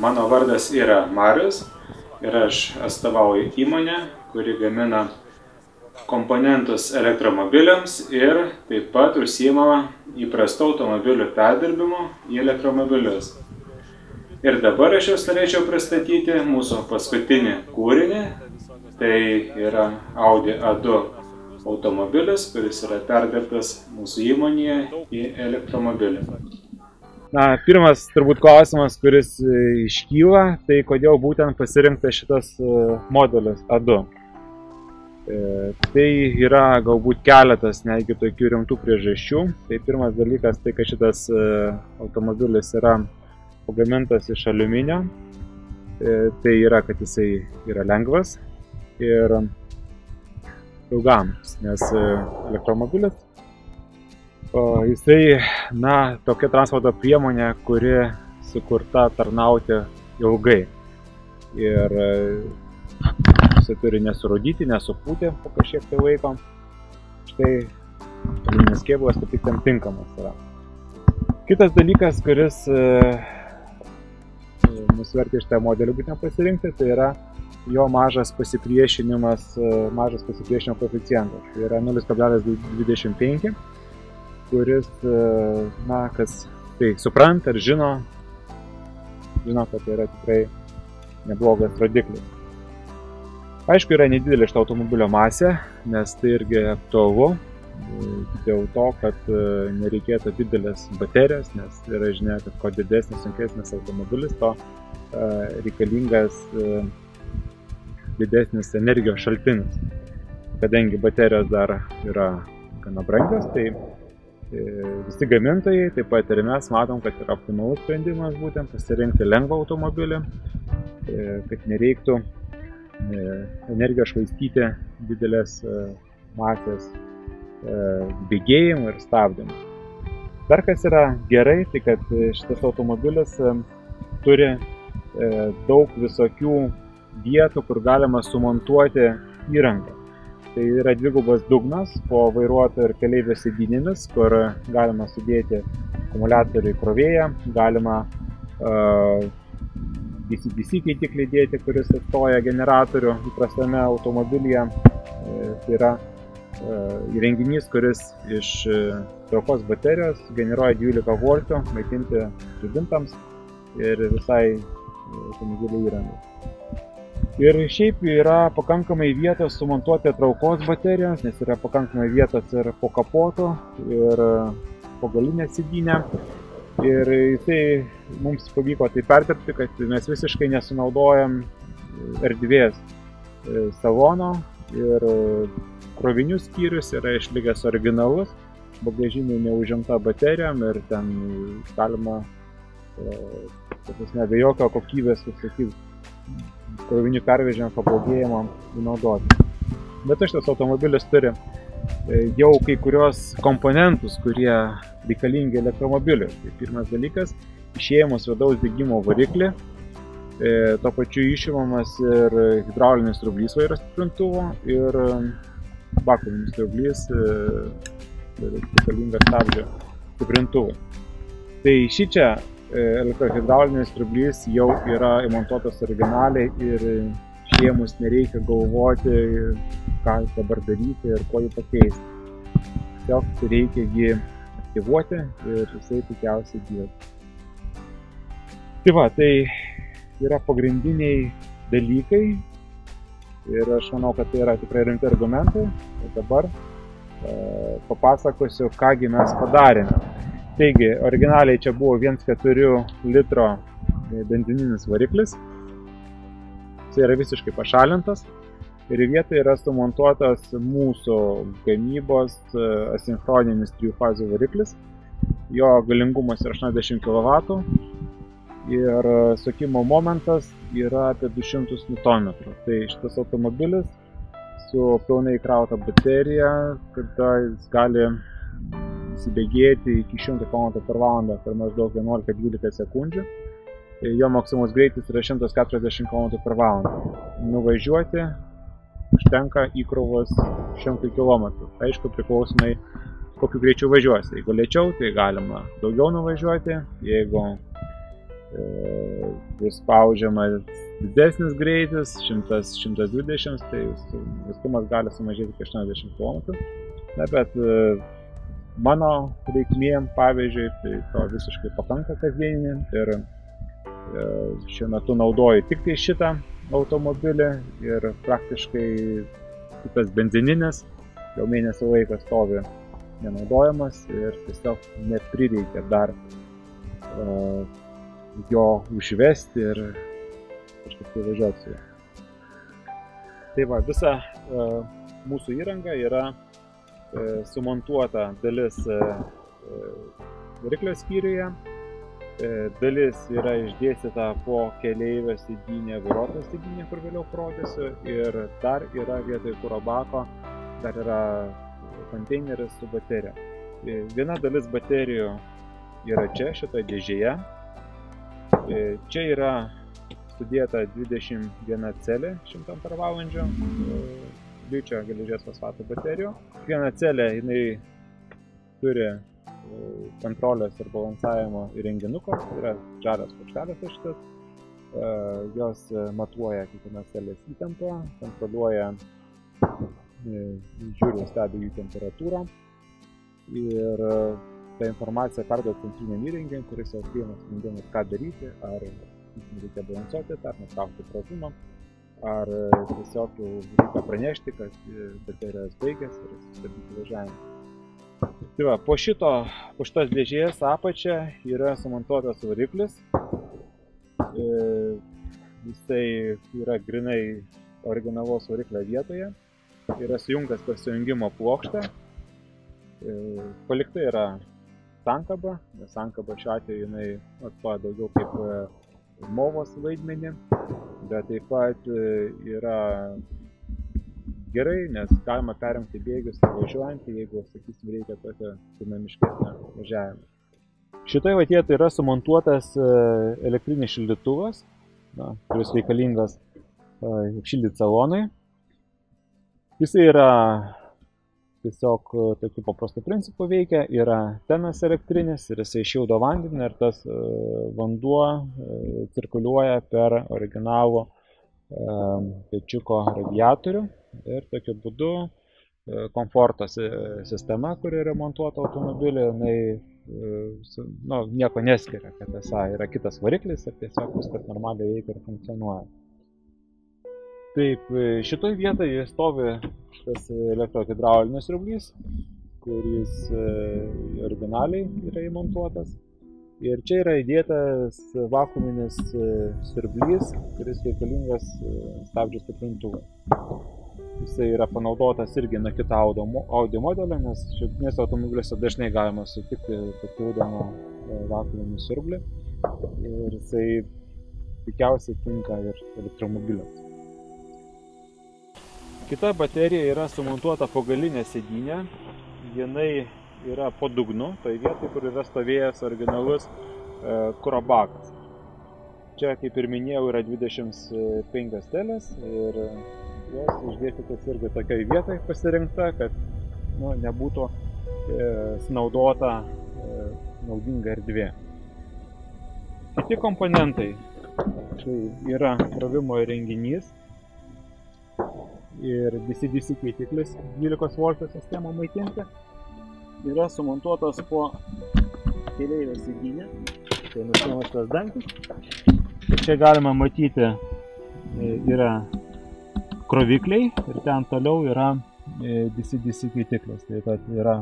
Mano vardas yra Marius ir aš atstovauju įmonę, kuri gamina komponentus elektromobiliams ir taip pat užsiima įprastų automobilių perdirbimu į elektromobilius. Ir dabar aš jūs norėčiau pristatyti mūsų paskutinį kūrinį. Tai yra Audi A2 automobilis, kuris yra perdirbtas mūsų įmonėje į elektromobilį. Pirmas turbūt klausimas, kuris iškyla, tai kodėl būtent pasirinktas šitas modelis A2. Tai yra galbūt keletas netgi tokių rimtų priežasčių. Tai pirmas dalykas, tai kad šitas automobilis yra pagamintas iš aliuminio. Tai yra, kad jisai yra lengvas ir ilgams, nes elektromobilis jisai, tokia transporto priemonė, kuri sukurta tarnauti ilgai. Ir jisai turi nesurūdyti, nesupūti po kažkiek tai laiko. Štai aliumininis kėbulas kaip tik tam tinkamas yra. Kitas dalykas, kuris mus vertė šitą modelį būtent pasirinkti, tai yra jo mažas pasipriešinimo koeficientas. Tai yra 0,25, kuris, kas tai supranta ir žino, kad tai yra tikrai neblogas rodiklis. Aišku, yra nedidelė šito automobilio masė, nes tai irgi aktualu dėl to, kad nereikėtų didelės baterijos, nes yra žinia, kad kuo didesnis, sunkesnis automobilis, to reikalingas didesnis energijos šaltinis. Kadangi baterijos dar yra gana brangios, tai visi gamintojai, taip pat ir mes matom, kad yra optimalus sprendimas būtent pasirinkti lengvą automobilį, kad nereiktų energijos švaistyti didelės masės bėgėjimų ir stabdymų. Dar kas yra gerai, tai kad šitas automobilis turi daug visokių vietų, kur galima sumontuoti įrangą. Tai yra dvigubas dugnas po vairuotojo ir keleivio sėdynėmis, kur galima sudėti akumuliatorių įkrovėją, galima DC keitiklį dėti, kuris atstoja generatorių įprastame automobilyje. Tai yra įrenginys, kuris iš traukos baterijos generuoja 12 voltų maitinti žibintams ir visai automobilių įrangai. Ir šiaip yra pakankamai vietos sumontuoti traukos baterijos, nes yra pakankamai vietos ir po kapotu, ir po galinę sėdynę. Ir tai mums pavyko tai perdirbti, kad mes visiškai nesunaudojam erdvės salono ir krovinių skyrius yra išlikęs originalus, bagažinė neužimta baterijom ir ten galima be jokio kokybės, krovinių pervežimo pablogėjimo naudoti. Bet šitas automobilis turi jau kai kurios komponentus, kurie reikalingi elektromobiliui. Tai pirmas dalykas, išėjimus vidaus degimo variklį, tuo pačiu išimamas ir hidraulinis siurblys vairo stiprintuvo ir bakuminis siurblys reikalingas stabdžio stiprintuvui. Tai šičia elektrohidraulinis siurblys jau yra įmontuotas originaliai ir išėmus nereikia galvoti, ką dabar daryti ir ko jį pakeisti. Tiesiog reikia jį aktyvuoti ir jisai puikiausiai dirba. Tai yra pagrindiniai dalykai ir aš manau, kad tai yra tikrai rimti argumentai. Ir dabar papasakosiu, kągi mes padarėme. Taigi, originaliai čia buvo 1,4 litro benzininis variklis. Jis yra visiškai pašalintas ir į vietą yra sumontuotas mūsų gamybos asinchroninis 3 fazių variklis. Jo galingumas yra 80 kW ir sukimo momentas yra apie 200 Nm. Tai šitas automobilis su pilnai įkrauta baterija, kada jis gali įsibėgėti iki 100 km/h per maždaug 11-12 sekundžių. Jo maksimalus greitis yra 140 km/h. Nuvažiuoti užtenka įkrovos 100 km. Aišku, priklausomai kokiu greičiu važiuosi. Jeigu lėčiau, tai galima daugiau nuvažiuoti. Jeigu bus spaudžiamas didesnis greitis, 100-120, tai atstumas gali sumažėti iki 80 km. Na, bet mano reikmėm, pavyzdžiui, tai to visiškai pakanka kasdieninį ir šiuo metu naudoju tik tai šitą automobilį ir praktiškai kitas benzininis jau mėnesio laikas stovi nenaudojamas ir tiesiog neprireikia dar jo užvesti ir kažkaip tai važiuoti su juo. Tai va, visa mūsų įranga yra sumontuota dalis variklio skyriuje, dalis yra išdėstyta po keleivio sėdynė, vairuotojo sėdynė, kur vėliau parodysiu, ir dar yra vietoj kuro bako, dar yra konteineris su baterija. Viena dalis baterijų yra čia, šitoje dėžėje. Čia yra sudėta 21 celė 100 Ah ličio geležies fosfato baterijų. Kiekviena celė jinai turi kontrolės ir balansavimo įrenginuką, tai yra žalias plokštelės šitas. Jos matuoja kiekvieną celės įtampą, kontroliuoja, žiūri, stebi jų temperatūrą ir ta informacija perduoda centriniam įrenginiui, kuris jau priima sprendimus, ką daryti, ar reikia balansuoti, ar nutraukti pratimą, ar tiesiog reikia pranešti, kad baterijos baigėsi ir sustabdyti važiavimą. Tai va, po šitos dėžės apačia yra sumontuotas variklis. Jisai yra grinai originalaus variklio vietoje. Yra sujungtas per sujungimo plokštę. Palikta yra sankaba, nes sankaba šiuo atveju jinai atstoja daugiau kaip movos vaidmenį, bet taip pat yra gerai, nes galima perjungti bėgius važiuojant, jeigu, sakysim, reikia tokio dinamiškesnio važiavimo. Šitoje vietoje yra sumontuotas elektrinis šildytuvas, kuris reikalingas apšildyti salonui. Jisai yra tiesiog tokiu paprastu principu veikia, yra tenas elektrinis ir jisai šildo vandenį ir tas vanduo cirkuliuoja per originalų pečiuko radiatorių ir tokiu būdu komforto sistema, kuri remontuota automobilį, jinai nieko neskiria, kad yra kitas variklis ir tiesiog viskas normaliai veikia ir funkcionuoja. Taip, šitoj vietoje stovi šitas elektrohidraulinis siurblys, kuris originaliai yra įmontuotas. Ir čia yra įdėtas vakuuminis siurblys, kuris reikalingas stabdžių stiprintuvui. Jisai yra panaudotas irgi nuo kito Audi modelio, nes šiandieninėse automobiliuose dažnai galima sutikti papildomą vakuuminį siurblį. Ir jisai puikiausiai tinka ir elektromobiliams. Kita baterija yra sumontuota po galinę sėdynę. Jinai yra po dugnu, tai vietoj, kur yra stovėjęs originalus kuro bakas. Čia, kaip ir minėjau, yra 25 celės ir jos išdėstytos irgi tokiai vietai pasirinkta, kad nebūtų sunaudota naudinga erdvė. Kiti komponentai tai yra krovimo įrenginys ir DC-DC keitiklis 12 V sistemą maitinti. Yra sumontuotas po keleivio sėdynę, tai nusimamas tas dangtis. Ir čia galima matyti yra krovikliai ir ten toliau yra DC-DC keitiklis. Tai kad yra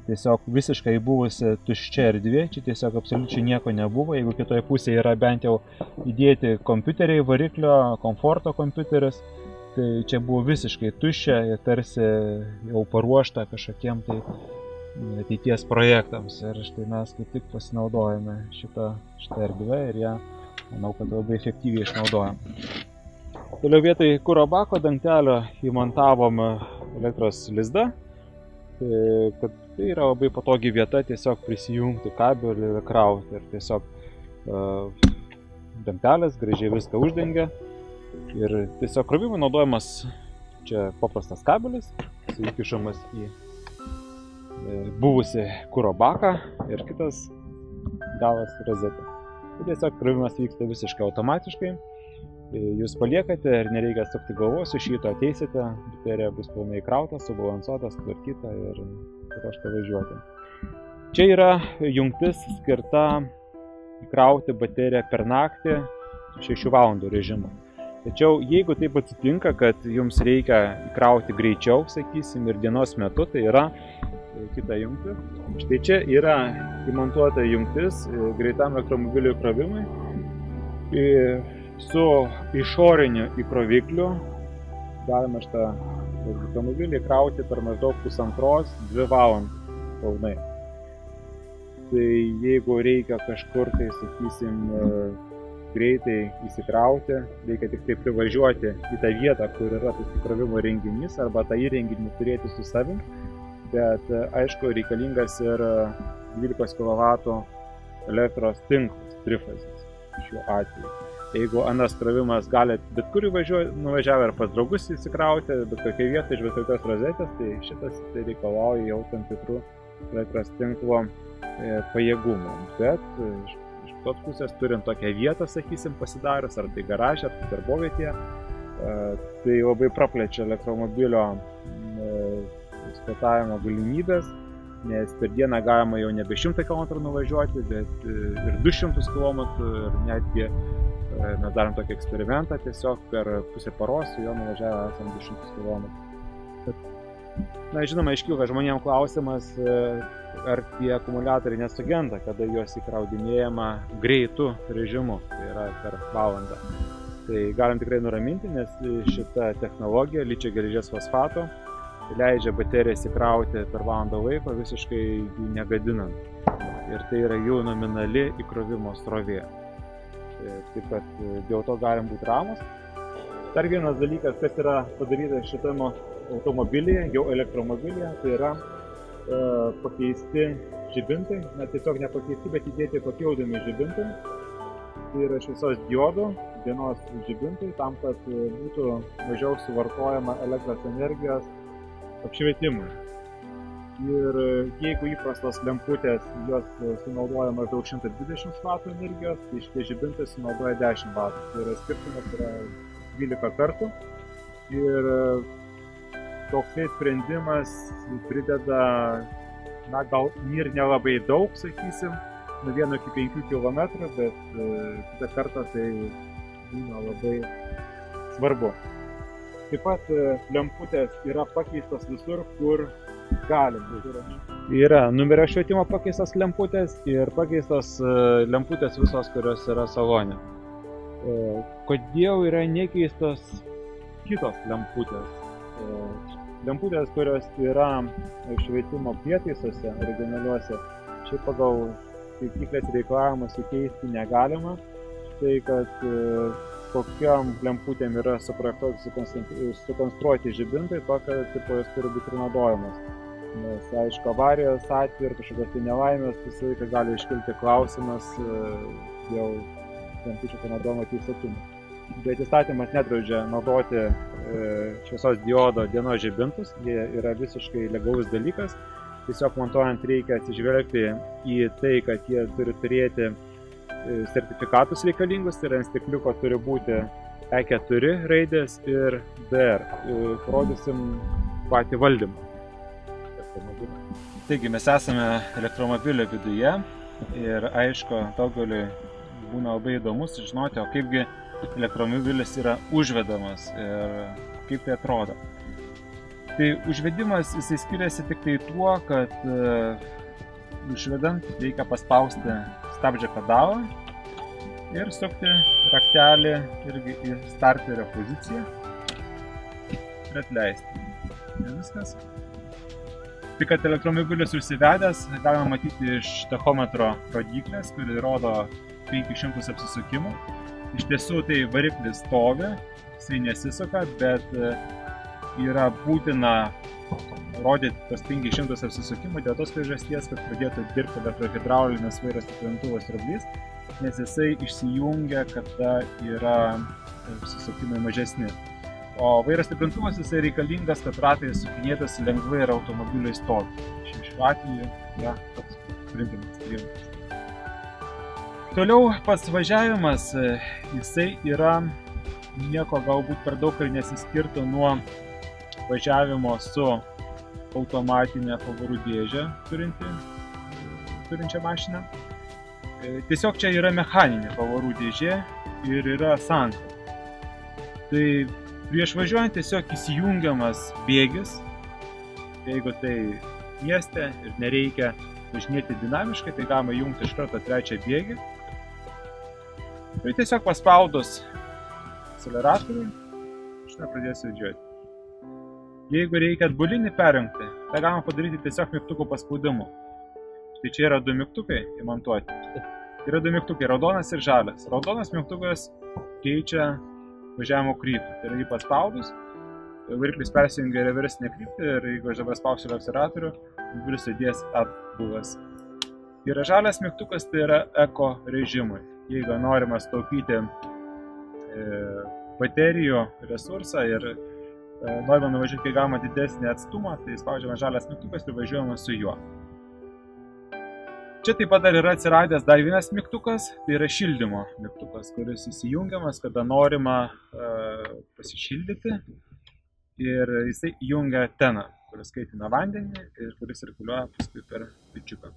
tiesiog visiškai buvusi tuščia erdvė, čia tiesiog absoliučiai nieko nebuvo. Jeigu kitoje pusėje yra bent jau įdėti kompiuteriai, variklio, komforto kompiuteris, tai čia buvo visiškai tuščia ir tarsi jau paruošta kažkokiem tai ateities projektams. Ir štai mes kaip tik pasinaudojame šitą erdvę ir ją, manau, kad labai efektyviai išnaudojam. Toliau vietoj kuro bako dangtelio įmontavom elektros lizdą, kad tai yra labai patogi vieta tiesiog prisijungti kabelį ir krauti. Ir tiesiog dangtelis gražiai viską uždengia. Ir tiesiog krovimui naudojamas čia paprastas kabelis, įkišamas į buvusi kuro baką ir kitas galas rozetė. Tai tiesiog krovimas vyksta visiškai automatiškai. Jūs paliekate ir nereikia sukti galvos, iš ryto ateisite, baterija bus pilnai įkrauta, subalansuota, sutvarkyta ir kažką važiuoti. Čia yra jungtis skirta įkrauti bateriją per naktį 6 valandų režimu. Tačiau jeigu taip atsitinka, kad jums reikia įkrauti greičiau, sakysim, ir dienos metu, tai yra kita jungtis. Štai čia yra įmontuota jungtis greitam elektromobilių įkrovimui. Su išoriniu įkrovikliu galima šitą elektromobilį įkrauti per maždaug 1,5–2 valandas pilnai. Tai jeigu reikia kažkur, tai sakysim, greitai įsikrauti, reikia tik tai privažiuoti į tą vietą, kur yra tas įkrovimo renginys, arba tą įrenginį turėti su savim, bet aišku reikalingas ir 12 kW elektros tinklas, trifazis šiuo atveju. Jeigu anas krovimas galit bet kur nuvažiavę ar pas draugus įsikrauti, bet kokiai vietai iš bet kokios rozetės, tai šitas tai reikalauja jau tam tikrų elektros tinklo pajėgumų. Bet iš tos pusės, turint tokią vietą, sakysim, pasidarius, ar tai garaže, ar tai darbovietėje, tai labai praplečia elektromobilio eksploatavimo galimybės, nes per dieną galima jau nebe 100 km nuvažiuoti, bet ir 200 km, ir netgi mes darom tokį eksperimentą, tiesiog per pusę paros su juo nuvažiavę esam 200 km. Na, žinoma, iškyla žmonėms klausimas, ar tie akumuliatoriai nesugenda, kada juos įkraudinėjama greitu režimu, tai yra per valandą. Tai galim tikrai nuraminti, nes šita technologija ličio geležies fosfato leidžia baterijas įkrauti per valandą laiko visiškai jų negadinant. Ir tai yra jų nominali įkrovimo srovė. Taip kad dėl to galim būti ramus. Dar vienas dalykas, kas yra padaryta šitame automobilyje, jau elektromobilyje, tai yra pakeisti žibintai, net tiesiog nepakeisti, bet įdėti papildomi žibintai. Tai yra šviesos diodų dienos žibintai, tam, kad būtų mažiau suvartojama elektros energijos apšvietimui. Ir jeigu įprastos lemputės, jos sunaudoja maždaug 120 W energijos, tai šitie žibintai sunaudoja 10 W. Tai yra skirtumas yra 12 kartų. Ir toksai sprendimas prideda, na, gal ir nelabai daug, sakysim, nuo 1 iki 5 km, bet kitą kartą tai būna labai svarbu. Taip pat lemputės yra pakeistos visur, kur gali būti. Yra numerio švietimo pakeistos lemputės ir pakeistos lemputės visos, kurios yra salone. Kodėl yra nekeistos kitos lemputės? Lemputės, kurios yra švietimo prietaisuose originaliuose, šiaip pagal taisyklės reikalavimus įkeisti negalima. Tai, kad kokiam lemputėm yra sukonstruoti žibintai, tokio tipo jos turi būti ir naudojamas. Nes, aišku, avarijos atveju ir kažkokios tai nelaimės visą laiką gali iškilti klausimas dėl lempučių panaudojimo teisėtumo. Bet įstatymas nedraudžia naudoti šviesos diodo dienos žibintus, jie yra visiškai legalus dalykas. Tiesiog montuojant reikia atsižvelgti į tai, kad jie turi turėti sertifikatus reikalingus, tai yra ant stikliuko turi būti E4 raidės ir DR. Parodysim patį valdymą. Taigi mes esame elektromobilio viduje ir aišku, daugeliui būna labai įdomu sužinoti, o kaipgi elektromobilis yra užvedamas ir kaip tai atrodo. Tai užvedimas jisai skiriasi tik tai tuo, kad užvedant reikia paspausti stabdžio pedalą ir sukti raktelį irgi į starterio poziciją ir atleisti. Ir viskas. Tik kad elektromobilis užsivedęs, galima matyti iš tachometro rodyklės, kuri rodo 500 apsisukimų. Iš tiesų tai variklis stovi, jisai nesisuka, bet yra būtina rodyti tos 500 apsisukimų dėl tos priežasties, kad pradėtų dirbti elektrohidraulinis vairo stiprintuvo siurblys, nes jisai išsijungia, kada yra apsisukimai mažesni. O vairo stiprintuvas jisai reikalingas, kad ratai sukinėtųsi lengvai ir automobiliai stovi. Šiuo atveju yra toks sprendimas priimtas. Toliau pats važiavimas, jisai yra nieko galbūt per daug ir nesiskirtų nuo važiavimo su automatinė pavarų dėžė turinčią mašiną. Tiesiog čia yra mechaninė pavarų dėžė ir yra sankaba. Tai prieš važiuojant tiesiog įsijungiamas bėgis, jeigu tai mieste ir nereikia važinėti dinamiškai, tai galima jungti iš karto trečią bėgį. Ir tiesiog paspaudus akceleratorių, šitą pradėsiu važiuoti. Jeigu reikia atbulinį perjungti, tai galima padaryti tiesiog mygtukų paspaudimu. Štai čia yra du mygtukai įmontuoti. Yra du mygtukai, raudonas ir žalias. Raudonas mygtukas keičia važiavimo kryptį. Tai yra jį paspaudus, variklis persijungia reversinę kryptį ir jeigu aš dabar spausiu akceleratorių, variklis judės atbulas. Yra žalias mygtukas, tai yra eko režimui. Jeigu norima sutaupyti baterijų resursą ir norime nuvažiuoti, kai galima didesnį atstumą, tai spaudžiame žalias mygtukas ir važiuojame su juo. Čia taip pat dar yra atsiradęs dar vienas mygtukas, tai yra šildymo mygtukas, kuris įsijungiamas, kada norima pasišildyti ir jisai įjungia teną, kuris kaitina vandenį ir kuris cirkuliuoja paskui per pečiuką.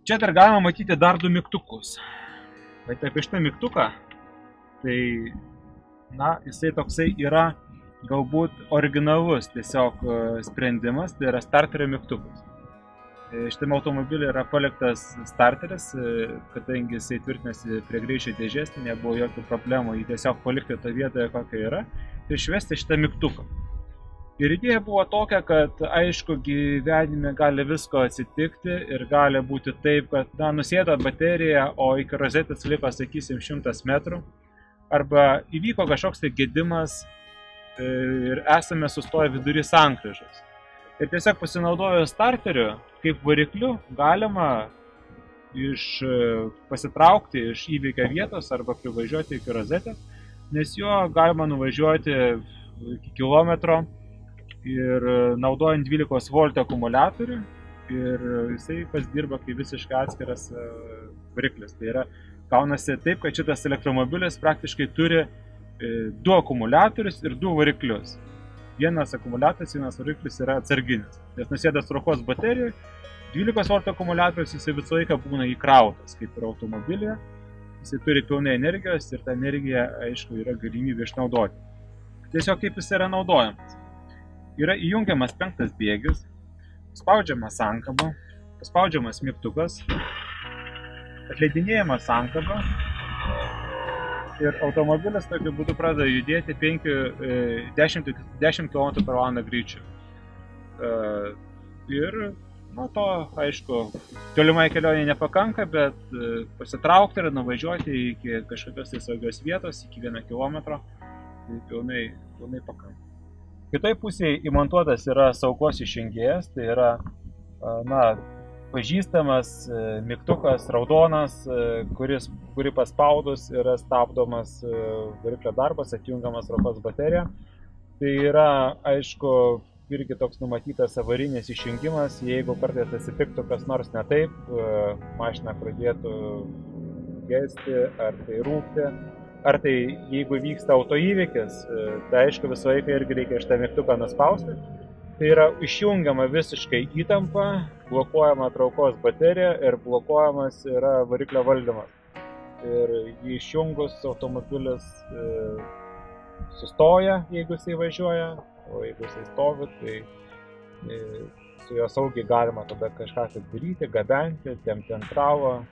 Čia dar galima matyti dar du mygtukus. Bet apie šitą mygtuką, tai, jisai toksai yra galbūt originalus tiesiog sprendimas, tai yra starterio mygtukas. Šitame automobilį yra paliktas starteris, kadangi jisai tvirtinasi prie greičio dėžės, tai nebuvo jokių problemų jį tiesiog palikti tą vietoje, kokia yra, ir išvesti šitą mygtuką. Ir idėja buvo tokia, kad aišku, gyvenime gali visko atsitikti ir gali būti taip, kad nusėdo baterija, o iki rozetės liko, sakysim, 100 metrų, arba įvyko kažkoks tai gedimas ir esame sustoję vidury sankryžos. Ir tiesiog pasinaudojus starteriu kaip varikliu galima pasitraukti iš įvykio vietos arba privažiuoti iki rozetės, nes juo galima nuvažiuoti iki kilometro ir naudojant 12 volt akumuliatorių ir jisai pasdirba kaip visiškai atskiras variklis. Tai yra, gaunasi taip, kad šitas elektromobilis praktiškai turi 2 akumuliatorius ir 2 variklius. Vienas akumuliatorius, vienas variklis yra atsarginis. Nes nusėdęs traukos baterijai, 12 volt akumuliatorius jisai visą laiką būna įkrautas, kaip ir automobilyje. Jisai turi pilnai energijos ir ta energija, aišku, yra galimybė išnaudoti. Tiesiog kaip jis yra naudojamas. Yra įjungiamas 5 bėgis, spaudžiama sankaba, paspaudžiamas mygtukas, atleidinėjama sankaba ir automobilis tokiu būdu pradeda judėti 10 km/h greičiu. Ir nuo to, aišku, tolimai kelionė nepakanka, bet pasitraukti ir nuvažiuoti iki kažkokios saugios vietos, iki 1 km, tai pilnai pakanka. Kitoje pusėje įmontuotas yra saugos išjungėjas, tai yra pažįstamas mygtukas raudonas, kurį paspaudus yra stabdomas variklio darbas, atjungiamas traukos baterija. Tai yra, aišku, irgi toks numatytas avarinis išjungimas, jeigu kartais atsitiktų kas nors ne taip, mašina pradėtų gesti ar tai rūkti. Ar tai jeigu vyksta autoįvykis, tai aišku visą laiką irgi reikia šitą mygtuką nuspausti. Tai yra išjungiama visiškai įtampa, blokuojama traukos baterija ir blokuojamas yra variklio valdymas. Ir jį išjungus automobilis sustoja, jeigu jisai važiuoja, o jeigu jisai stovi, tai su juo saugiai galima tada kažką tai daryti, gabenti, tempti ant travo,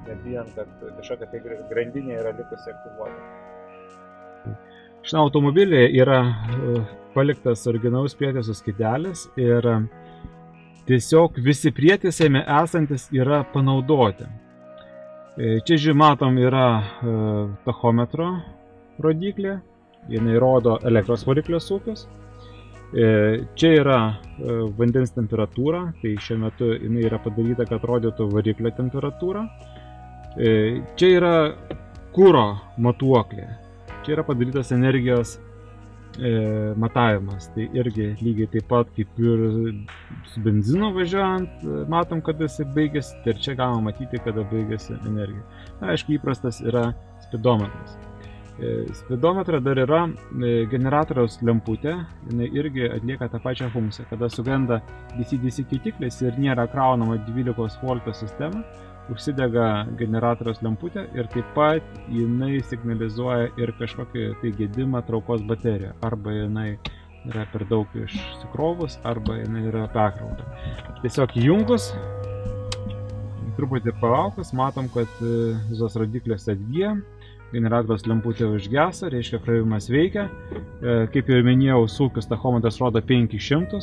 nebijant, kad kažkokia tai grandinė yra likusi aktyvuota. Šiame automobilyje yra paliktas originalus prietaisų skydelis ir tiesiog visi prietaisai esantis yra panaudoti. Čia, matom, yra tachometro rodiklė, jinai rodo elektros variklio sūkius. Čia yra vandens temperatūra, tai šiuo metu jinai yra padaryta, kad rodytų variklio temperatūrą. Čia yra kuro matuoklė, čia yra padarytas energijos matavimas. Tai irgi lygiai taip pat kaip ir su benzinu važiuojant, matom, kada jis baigėsi, ir čia galima matyti, kada baigėsi energija. Na, aišku, įprastas yra spidometras. Spidometra dar yra generatoriaus lemputė, jinai irgi atlieka tą pačią funkciją. Kada sugenda DC-DC keitiklis ir nėra kraunama 12 volto sistema, užsidega generatoriaus lemputė ir taip pat jinai signalizuoja ir kažkokį tai gedimą traukos bateriją. Arba jinai yra per daug išsikrovus, arba jinai yra perkrauta. Tiesiog įjungus, truputį palaukus, matom, kad visos rodiklės atgyja. Generatoriaus lemputė užgesa, reiškia krovimas veikia. Kaip jau minėjau, sūkius tachometras rodo 500.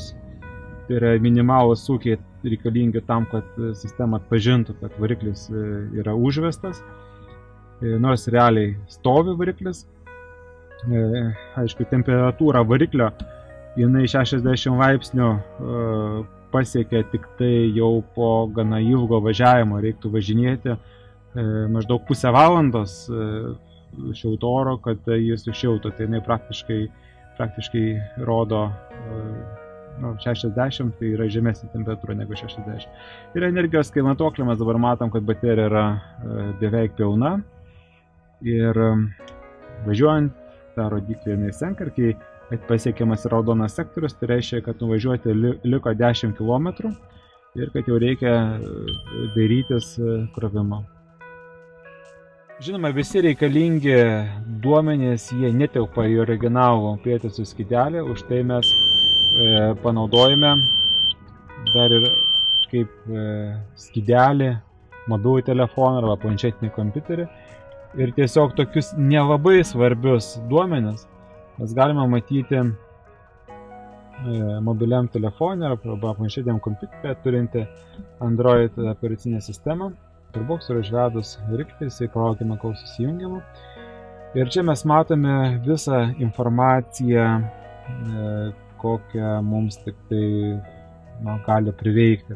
Tai yra minimalūs sūkiai reikalingi tam, kad sistema atpažintų, kad variklis yra užvestas. Nors realiai stovi variklis. Aišku, temperatūra variklio jinai 60 laipsnių pasiekia tik tai jau po gana ilgo važiavimo. Reiktų važinėti maždaug pusę valandos šilto oro, kad jis sušiltų. Tai jinai praktiškai rodo 60, tai yra žemesnė temperatūra negu 60. Ir energijos matuoklį mes dabar matom, kad baterija yra beveik pilna. Ir važiuojant, tą rodiklį jinai senka, ir kai pasiekiamas raudonas sektorius, tai reiškia, kad nuvažiuoti liko 10 km ir kad jau reikia dairytis krovimo. Žinoma, visi reikalingi duomenys, jie netelpa į originalų prietaisų skydelį, už tai mes panaudojame dar ir kaip skydelį mobilų telefoną arba planšetinį kompiuterį. Ir tiesiog tokius nelabai svarbius duomenis mes galime matyti mobiliam telefonui arba planšetiniam kompiuterį turinti Android operacinę sistemą. Turboks yra užvedus variklį, jisai palaukime, kol susijungiama. Ir čia mes matome visą informaciją, kokią mums tik tai gali priveikti.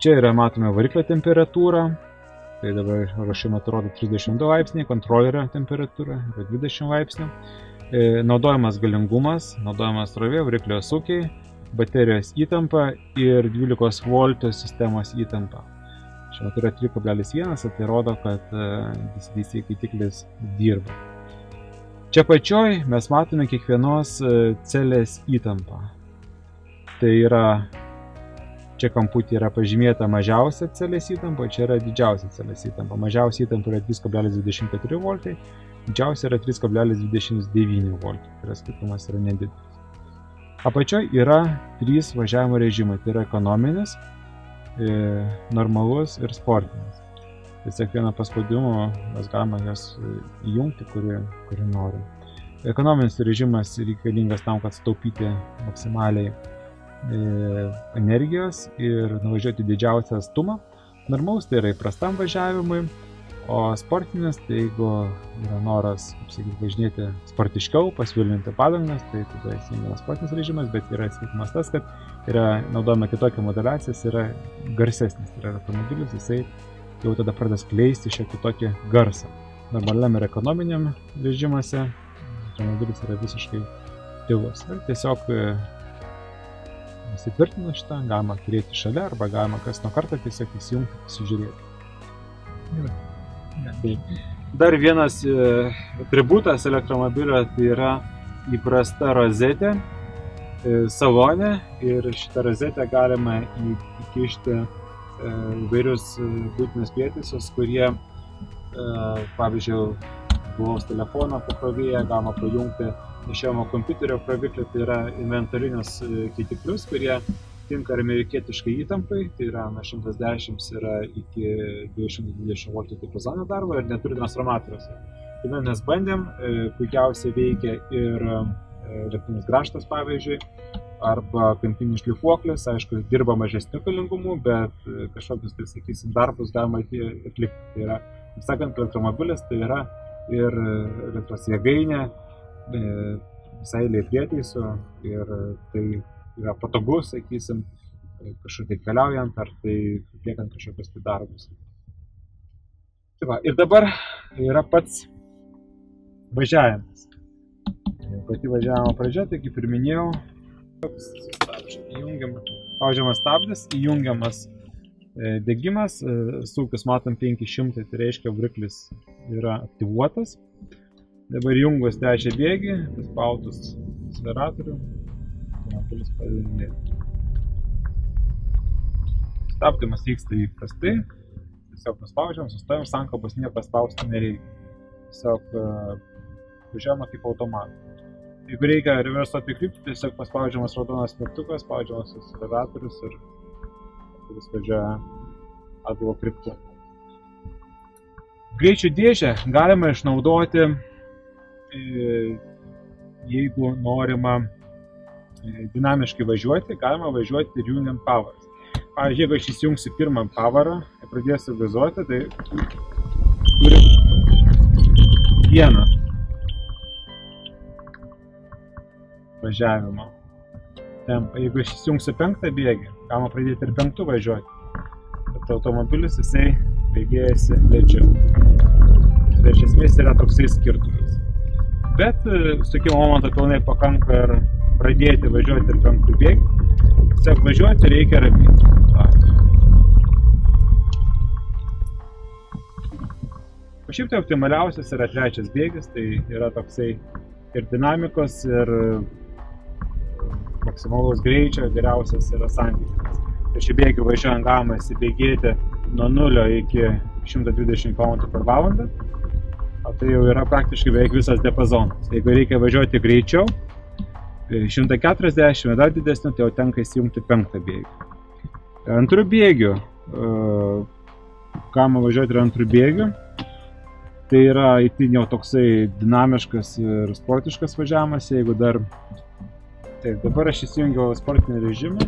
Čia yra matome variklio temperatūrą, tai dabar šiuo metu rodo 32 laipsniai, kontrolerio temperatūra yra 20 laipsnių. Naudojamas galingumas, naudojamas srovė, variklio sūkiai, baterijos įtampa ir 12 voltų sistemos įtampa. Šiuo metu yra 3,1, tai rodo, kad DC keitiklis dirba. Čia pačioj mes matome kiekvienos celės įtampą. Tai yra, čia kamputė yra pažymėta mažiausia celės įtampa, čia yra didžiausia celės įtampa. Mažiausia įtampa yra 3,24 voltai, didžiausia yra 3,29 voltai, tai yra skirtumas yra nedidelis. Apačioj yra 3 važiavimo režimai, tai yra ekonominis, normalus ir sportinis. Tiesiog vieną paspaudimą mes galime jas įjungti, kuri norim. Ekonominis režimas reikalingas tam, kad sutaupyti maksimaliai energijos ir nuvažiuoti didžiausią atstumą. Normalus tai yra įprastam važiavimui, o sportinis, tai jeigu yra noras, kaip sakyti, važinėti sportiškiau, pasvilninti padangas, tai tada įsijungiamas sportinis režimas, bet yra skirtumas tas, kad yra naudojama kitokia modeliacija, jis yra garsesnis, tai yra automobilis, jisai jau tada pradeda skleisti šiek tiek tokį garsą. Normaliam ir ekonominiam režimuose automobilis yra visiškai tylus. Ir tiesiog įsitvirtina šitą, galima turėti šalia arba galima kas nuo karto tiesiog įsijungti, pasižiūrėti. Dar vienas atributas elektromobilio tai yra įprasta rozetė salone, ir šitą rozetę galima įkišti įvairius būtinus prietaisus, kurie, pavyzdžiui, mobilaus telefono pakrovėją, galima pajungti nešiojamo kompiuterio kroviklį, tai yra inventorinius keitiklius, kurie tinka amerikietiškai įtampai, tai yra nuo 110 yra iki 220 voltų diapazono darbo ir neturi transformatoriaus. Tai mes bandėm, puikiausiai veikia ir elektrinis grąžtas, pavyzdžiui, arba kampinis šlifuoklis, aišku, dirba mažesniu galingumu, bet kažkokius, tai sakysim, darbus galima atlikti. Tai yra, kaip sakant, elektromobilis, tai yra ir elektros jėgainė, visai eilė prietaisų, ir tai yra patogu, sakysim, kažkur tai keliaujant, ar tai atliekant kažkokius tai darbus. Tai va, ir dabar yra pats važiavimas. pati važiavimo pradžia, tai kaip ir minėjau, spaudžiamas stabdis, įjungiamas degimas, sūkius matom 500, tai reiškia variklis yra aktyvuotas. Dabar įjungus trečią bėgį, paspaudus akceleratorių, automobilis pradeda. Stabdymas vyksta įprastai, tiesiog paspaudžiam, sustojam, sankabos nieko spausti nereikia. Tiesiog važiuojama kaip automatą. Jeigu reikia reversuoti kryptį, tiesiog paspaudžiamas raudonas mygtukas, spaudžiamas akceleratorius ir kuris važiuoja atgal kryptu. Greičių dėžę galima išnaudoti, jeigu norima dinamiškai važiuoti, galima važiuoti ir jungiant pavaras. Pavyzdžiui, jeigu aš įsijungsiu pirmą pavarą ir pradėsiu gazuoti, tai turim vieną važiavimo tempą. Jeigu aš įsijungsiu penktą bėgį, galima pradėti ir penktų važiuoti. Bet automobilis jisai bėgėjasi lėčiau. Tai iš esmės yra toksai skirtumas. Bet sukimo momento pilnai pakanka ir pradėti važiuoti ir penktų bėgį. Tiesiog važiuoti reikia ramiai. O šiaip tai optimaliausias yra trečias bėgis, tai yra toksai ir dinamikos, ir maksimalaus greičio geriausias yra santykis. Tai šį bėgį važiuojant galima įsibėgėti nuo 0 iki 120 km/h, o tai jau yra praktiškai beveik visas diapazonas. Jeigu reikia važiuoti greičiau, 140 dar didesnį, tai jau tenka įsijungti penktą bėgį. Antrų bėgių, galima važiuoti ir antrų bėgių. Tai yra itin jau toksai dinamiškas ir sportiškas važiavimas, jeigu dar... Taip, dabar aš įsijungiau sportinį režimą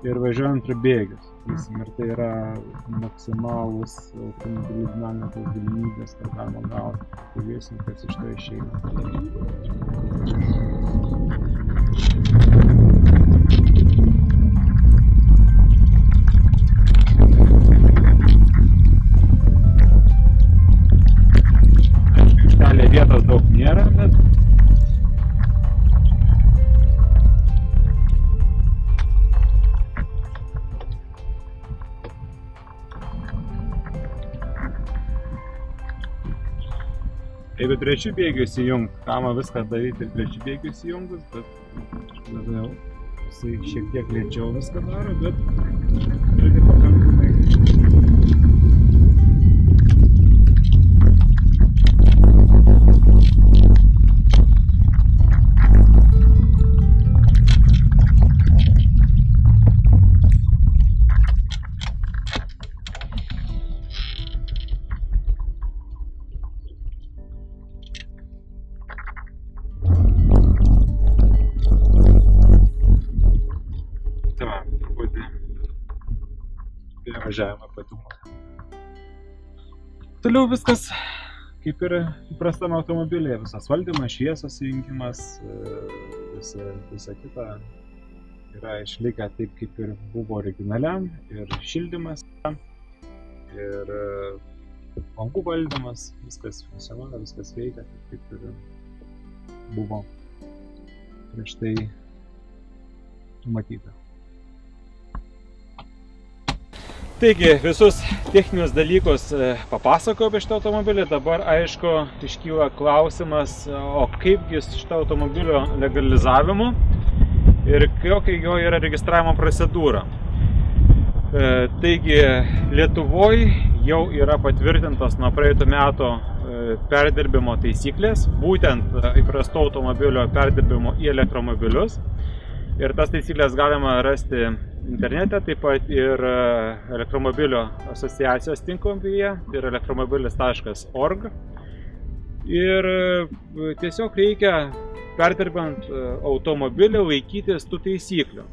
ir važiuoju antrų bėgius. Ir tai yra maksimalus automobilių dinamikos galimybės, kad galima gauti. Pažiūrėsim, kas iš to išeina. Vietos daug nėra, bet jeigu trečių bėgių įsijungt, galima viską daryti ir trečių bėgių įsijungus, bet jisai šiek tiek lėčiau viską daro, bet irgi pakankamai. Važiavimo ypatumų. Toliau viskas kaip ir įprastame automobilyje. Visas valdymas, šviesos įjungimas, visa kita yra išlikę taip, kaip ir buvo originaliam. Ir šildymas, ir langų valdymas, viskas funkcionuoja, viskas veikia, kaip ir buvo prieš tai numatyta. Taigi, visus techninius dalykus papasakojau apie šitą automobilį. Dabar, aišku, iškyla klausimas, o kaipgi šitą automobilio legalizavimu ir kokia jo yra registravimo procedūra. Taigi, Lietuvoje jau yra patvirtintos nuo praeitų metų perdirbimo taisyklės, būtent įprasto automobilio perdirbimo į elektromobilius. Ir tas taisyklės galima rasti internete, taip pat ir elektromobilio asociacijos tinklapyje, tai yra elektromobilis.org. Ir tiesiog reikia, perdirbant automobilį, laikytis tų taisyklių.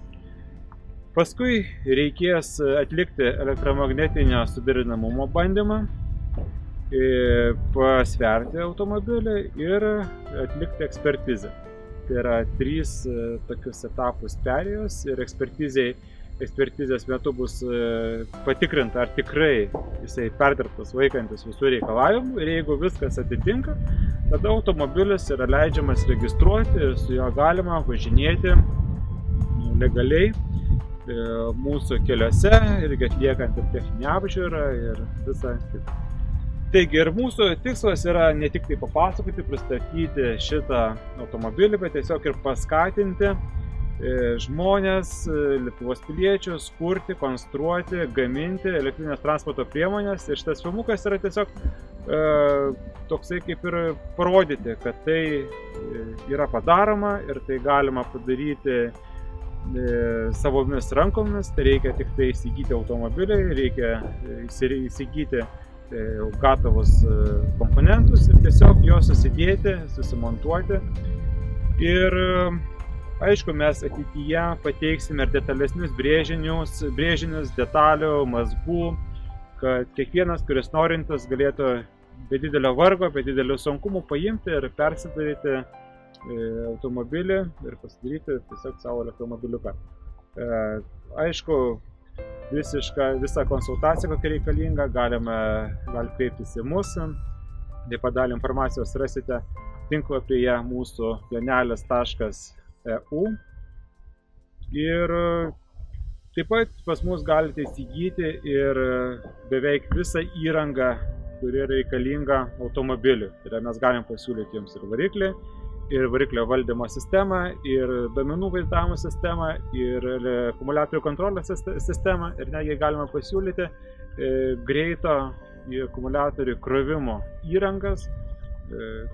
Paskui reikės atlikti elektromagnetinio suderinamumo bandymą, pasverti automobilį ir atlikti ekspertizę. Tai yra 3 tokius etapus perėjos ir ekspertizei ekspertizės metu bus patikrinta, ar tikrai jisai perdirbtas laikantis visų reikalavimų, ir jeigu viskas atitinka, tada automobilis yra leidžiamas registruoti ir su juo galima važinėti legaliai mūsų keliuose, irgi atliekant ir techninę apžiūrą ir visą kitą. Taigi ir mūsų tikslas yra ne tik tai papasakoti, pristatyti šitą automobilį, bet tiesiog ir paskatinti žmonės, Lietuvos piliečius, kurti, konstruoti, gaminti elektrinės transporto priemonės. Ir šitas filmukas yra tiesiog toksai kaip ir parodyti, kad tai yra padaroma ir tai galima padaryti savomis rankomis. Tai reikia tik tai įsigyti automobilį, reikia įsigyti gatavus komponentus ir tiesiog juos susidėti, susimontuoti. Ir aišku, mes ateityje pateiksime ir detalesnius brėžinius, detalių, mazgų, kad kiekvienas, kuris norintis, galėtų be didelio vargo, be didelio sunkumų paimti ir persidaryti automobilį ir pasidaryti tiesiog savo elektromobiliuką. Aišku, visą konsultaciją, kokia reikalinga, galite kreiptis į mus. Taip pat dalį informacijos rasite tinklapyje mūsų jonelis.eu. Ir taip pat pas mus galite įsigyti ir beveik visą įrangą, kuri reikalinga automobiliui. Tai mes galim pasiūlyti jums ir variklį, ir variklio valdymo sistemą, ir duomenų vaizdavimo sistemą, ir akumuliatorių kontrolės sistemą, ir netgi galima pasiūlyti greito akumuliatorių krovimo įrangas,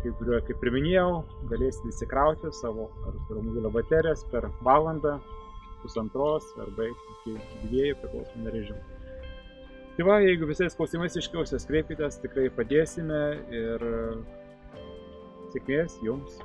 kaip ir minėjau, galėsite įsikrauti savo automobilio baterijas per valandą, pusantros arba iki 2 priklausomai nuo režimo. Tai va, jeigu visais klausimais iškiausias, kreipkitės, tikrai padėsime ir sėkmės jums.